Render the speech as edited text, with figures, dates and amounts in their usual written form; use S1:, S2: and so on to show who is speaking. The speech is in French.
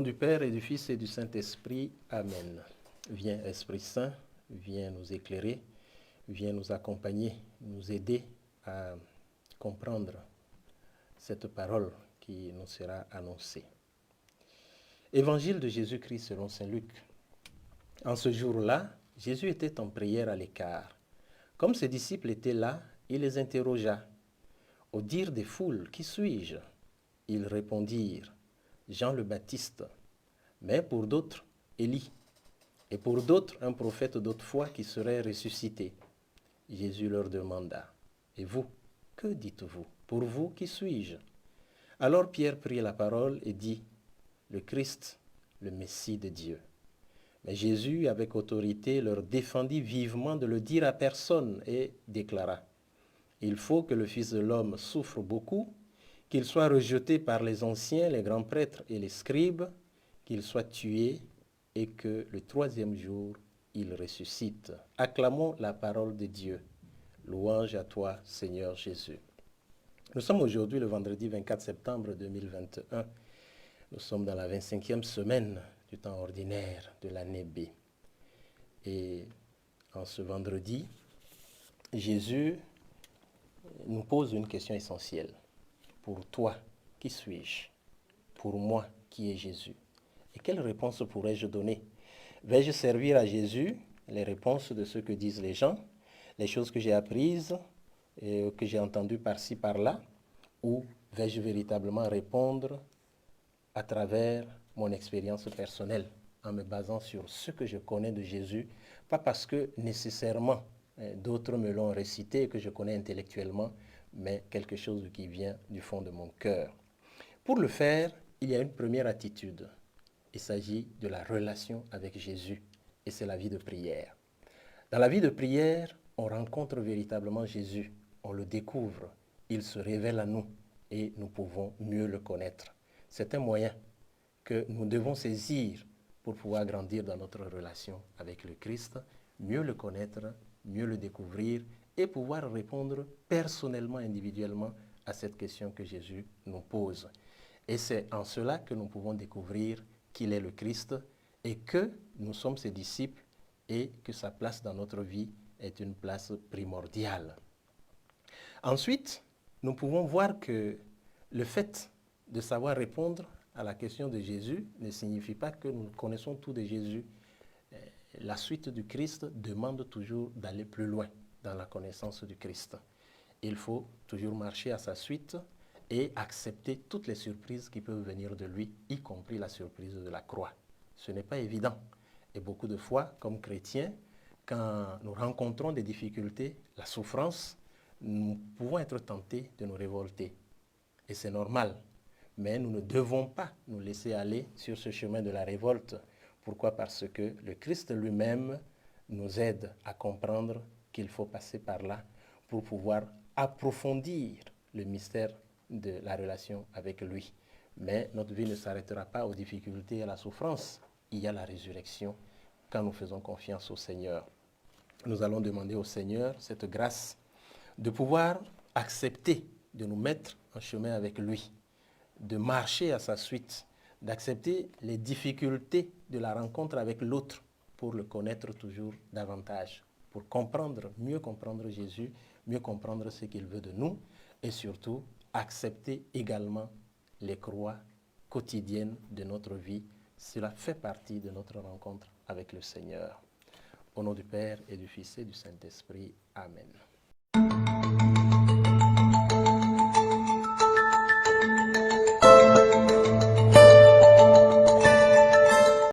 S1: du Père et du Fils et du Saint-Esprit. Amen. Viens, Esprit Saint, viens nous éclairer, viens nous accompagner, nous aider à comprendre cette parole qui nous sera annoncée. Évangile de Jésus-Christ selon saint Luc. En ce jour-là, Jésus était en prière à l'écart. Comme ses disciples étaient là, il les interrogea. Au dire des foules, « Qui suis-je » Ils répondirent, « Jean le Baptiste ». Mais pour d'autres, Élie. Et pour d'autres, un prophète d'autrefois qui serait ressuscité. Jésus leur demanda, « Et vous, que dites-vous? Pour vous, qui suis-je » Alors Pierre prit la parole et dit, « Le Christ, le Messie de Dieu ». Mais Jésus, avec autorité, leur défendit vivement de le dire à personne et déclara, « Il faut que le Fils de l'homme souffre beaucoup, qu'il soit rejeté par les anciens, les grands prêtres et les scribes, qu'il soit tué et que le troisième jour, il ressuscite. » Acclamons la parole de Dieu. Louange à toi, Seigneur Jésus. Nous sommes aujourd'hui le vendredi 24 septembre 2021. Nous sommes dans la 25e semaine du temps ordinaire de l'année B. Et en ce vendredi, Jésus nous pose une question essentielle. Pour toi, qui suis-je? Pour moi, qui est Jésus? Et quelle réponse pourrais-je donner? Vais-je servir à Jésus les réponses de ce que disent les gens, les choses que j'ai apprises et que j'ai entendues par-ci, par-là? Ou vais-je véritablement répondre à travers mon expérience personnelle, en me basant sur ce que je connais de Jésus, pas parce que nécessairement d'autres me l'ont récité et que je connais intellectuellement, mais quelque chose qui vient du fond de mon cœur. Pour le faire, il y a une première attitude. Il s'agit de la relation avec Jésus, et c'est la vie de prière. Dans la vie de prière, on rencontre véritablement Jésus, on le découvre, il se révèle à nous, et nous pouvons mieux le connaître. C'est un moyen que nous devons saisir pour pouvoir grandir dans notre relation avec le Christ, mieux le connaître, mieux le découvrir et pouvoir répondre personnellement, individuellement à cette question que Jésus nous pose. Et c'est en cela que nous pouvons découvrir qu'il est le Christ et que nous sommes ses disciples et que sa place dans notre vie est une place primordiale. Ensuite, nous pouvons voir que le fait de savoir répondre à la question de Jésus ne signifie pas que nous connaissons tout de Jésus. La suite du Christ demande toujours d'aller plus loin dans la connaissance du Christ. Il faut toujours marcher à sa suite et accepter toutes les surprises qui peuvent venir de lui, y compris la surprise de la croix. Ce n'est pas évident. Et beaucoup de fois, comme chrétiens, quand nous rencontrons des difficultés, la souffrance, nous pouvons être tentés de nous révolter. Et c'est normal. Mais nous ne devons pas nous laisser aller sur ce chemin de la révolte. Pourquoi? Parce que le Christ lui-même nous aide à comprendre qu'il faut passer par là pour pouvoir approfondir le mystère de la relation avec lui. Mais notre vie ne s'arrêtera pas aux difficultés et à la souffrance. Il y a la résurrection quand nous faisons confiance au Seigneur. Nous allons demander au Seigneur cette grâce de pouvoir accepter de nous mettre en chemin avec lui, de marcher à sa suite, d'accepter les difficultés de la rencontre avec l'autre pour le connaître toujours davantage, pour comprendre, mieux comprendre Jésus, mieux comprendre ce qu'il veut de nous et surtout accepter également les croix quotidiennes de notre vie. Cela fait partie de notre rencontre avec le Seigneur. Au nom du Père et du Fils et du Saint-Esprit. Amen.